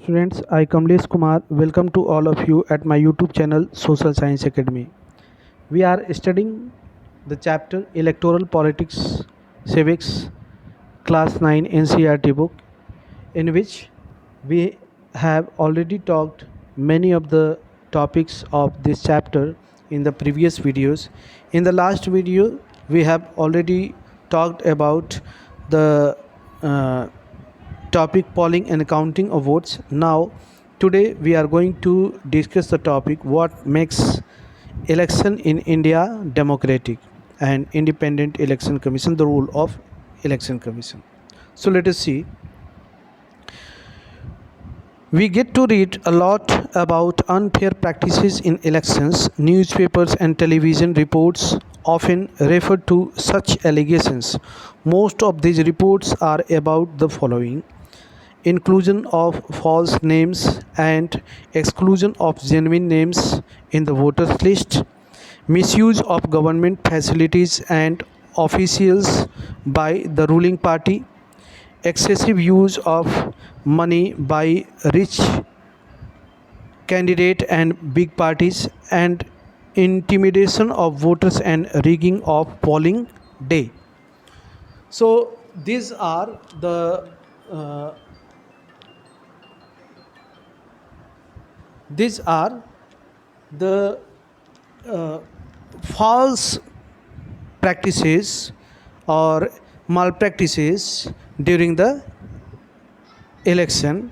Students, I Kamlesh Kumar. Welcome to all of you at my YouTube channel Social Science Academy. We are studying the chapter Electoral Politics Civics Class 9 NCERT book, in which we have already talked many of the topics of this chapter in the previous videos. In the last video, we have already talked about the topic polling and counting of votes. Now, today we are going to discuss the topic what makes election in India democratic and independent election commission, the role of election commission. So let us see. We get to read a lot about unfair practices in elections. Newspapers and television reports often refer to such allegations. Most of these reports are about the following: inclusion of false names and exclusion of genuine names in the voters list, misuse of government facilities and officials by the ruling party, excessive use of money by rich candidate and big parties, and intimidation of voters and rigging of polling day. So uh, these are the uh, false practices or malpractices during the election.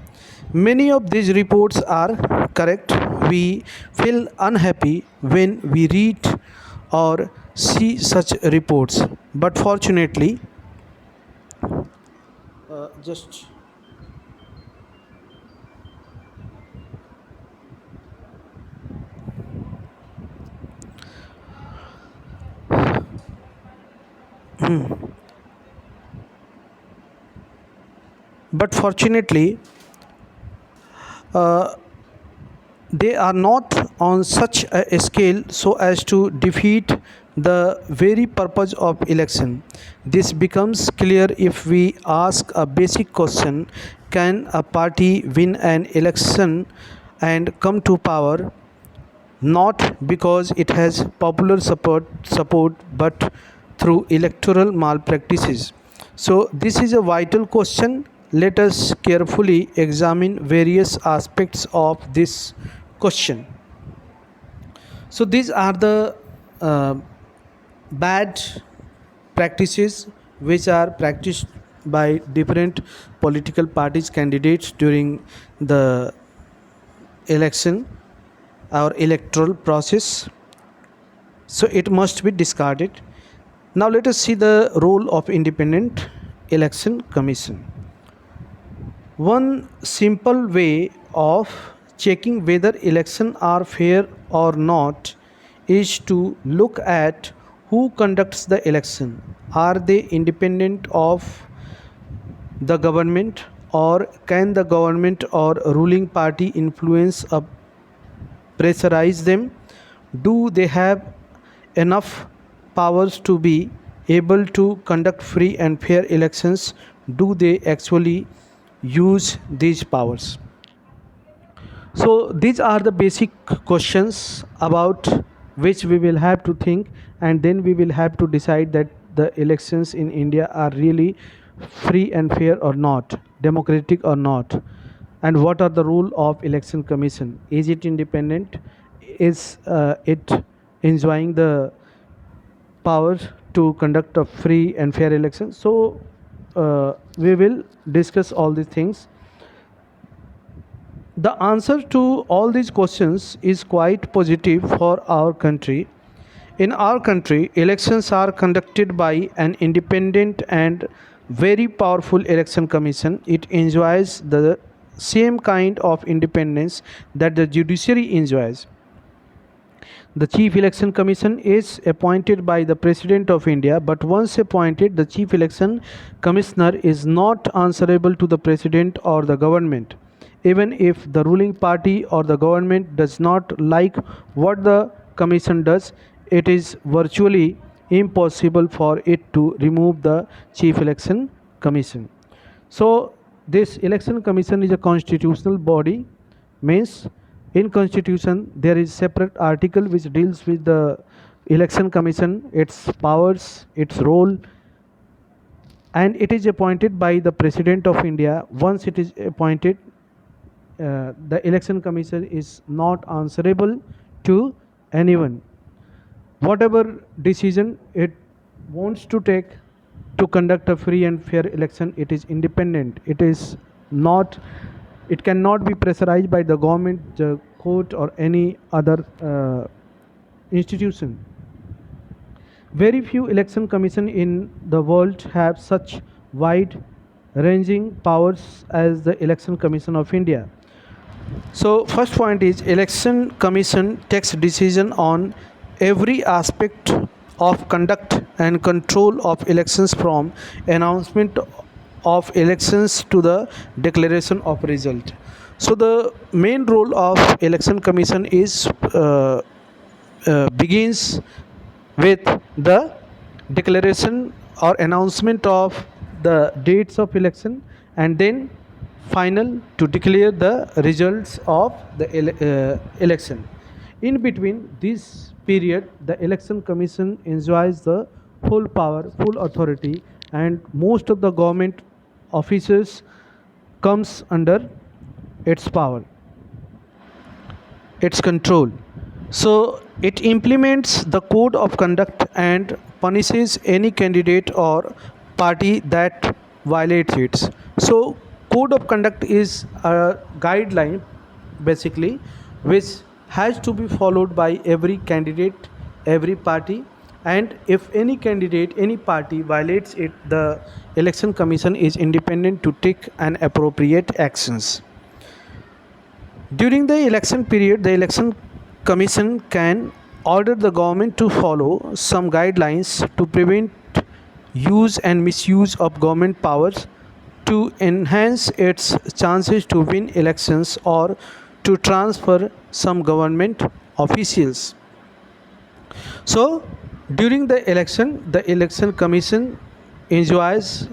Many of these reports are correct. We feel unhappy when we read or see such reports, but fortunately, just but fortunately uh, they are not on such a scale so as to defeat the very purpose of election. This becomes clear if we ask a basic question: can a party win an election and come to power not because it has popular support but through electoral malpractices? So this is a vital question. Let us carefully examine various aspects of this question. So these are the uh, bad practices which are practiced by different political parties candidates during the election or electoral process. So it must be discarded. Now let us see the role of independent election commission. One simple way of checking whether elections are fair or not is to look at who conducts the election. Are they independent of the government, or can the government or ruling party influence or pressurize them? Do they have enough powers to be able to conduct free and fair elections? Do they actually use these powers? So these are the basic questions about which we will have to think, and then we will have to decide that the elections in India are really free and fair or not, democratic or not, and what are the rule of election commission? Is it independent? Is it enjoying the power to conduct a free and fair election? So we will discuss all these things. The answer to all these questions is quite positive for our country. In our country, elections are conducted by an independent and very powerful election commission. It enjoys the same kind of independence that the judiciary enjoys. The Chief Election Commission is appointed by the President of India, but once appointed, the Chief Election Commissioner is not answerable to the President or the government. Even if the ruling party or the government does not like what the Commission does, it is virtually impossible for it to remove the Chief Election Commission. So this election commission is a constitutional body, means in constitution there is separate article which deals with the election commission, its powers, its role, and it is appointed by the president of India. Once it is appointed, the election commission is not answerable to anyone. Whatever decision it wants to take to conduct a free and fair election, it is independent. It is not, it cannot be pressurized by the government, the court, or any other institution. Very few election commission in the world have such wide ranging powers as the election commission of India. So first point is, election commission takes decision on every aspect of conduct and control of elections, from announcement of elections to the declaration of result. So the main role of election commission is begins with the declaration or announcement of the dates of election, and then final to declare the results of the election. In between this period, the election commission enjoys the full power, full authority, and most of the government officers comes under its power, its control. So it implements the code of conduct and punishes any candidate or party that violates it. So code of conduct is a guideline basically which has to be followed by every candidate, every party, and if any candidate, any party violates it, the election commission is independent to take an appropriate actions. During the election period, the election commission can order the government to follow some guidelines to prevent use and misuse of government powers, to enhance its chances to win elections, or to transfer some government officials. So during the election commission enjoys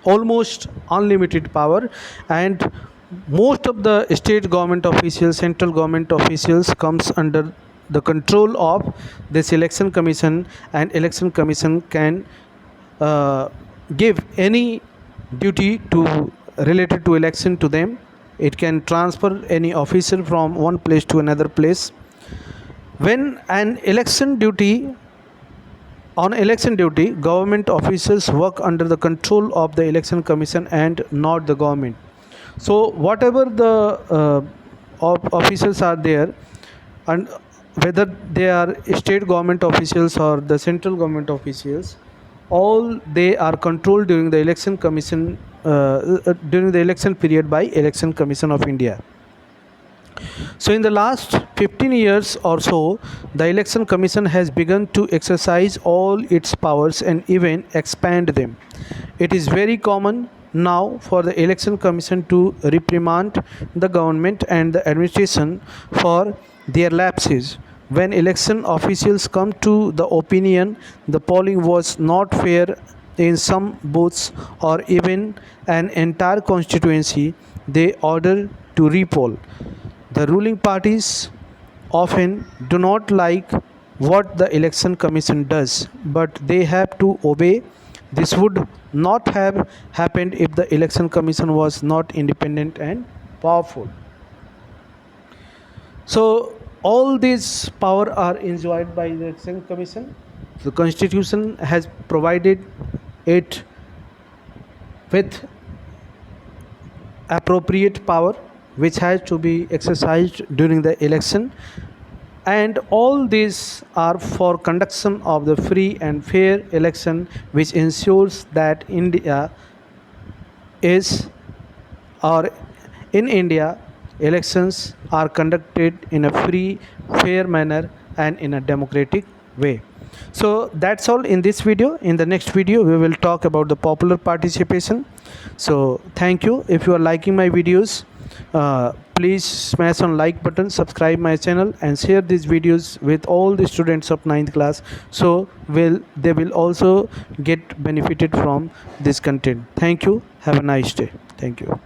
almost unlimited power, and most of the state government officials, central government officials comes under the control of this election commission, and election commission can give any duty to related to election to them. It can transfer any officer from one place to another place. When an election duty on election duty, government officers work under the control of the election commission and not the government. So whatever the officers are there, and whether they are state government officials or the central government officials, all they are controlled during the election commission during the election period by election commission of India. So in the last 15 years or so, the election commission has begun to exercise all its powers and even expand them. It is very common now for the election commission to reprimand the government and the administration for their lapses. When election officials come to the opinion the polling was not fair in some booths or even an entire constituency, they order to repoll. The ruling parties often do not like what the election commission does, but they have to obey. This would not have happened if the election commission was not independent and powerful. So all these power are enjoyed by the election commission. The constitution has provided it with appropriate power which has to be exercised during the election, and all these are for conduction of the free and fair election, which ensures that India is, or in India, elections are conducted in a free, fair manner and in a democratic way. So that's all in this video. In the next video we will talk about the popular participation. So thank you. If you are liking my videos, Please smash on like button, subscribe my channel, and share these videos with all the students of 9th class, so they will also get benefited from this content. Thank you. Have a nice day. Thank you.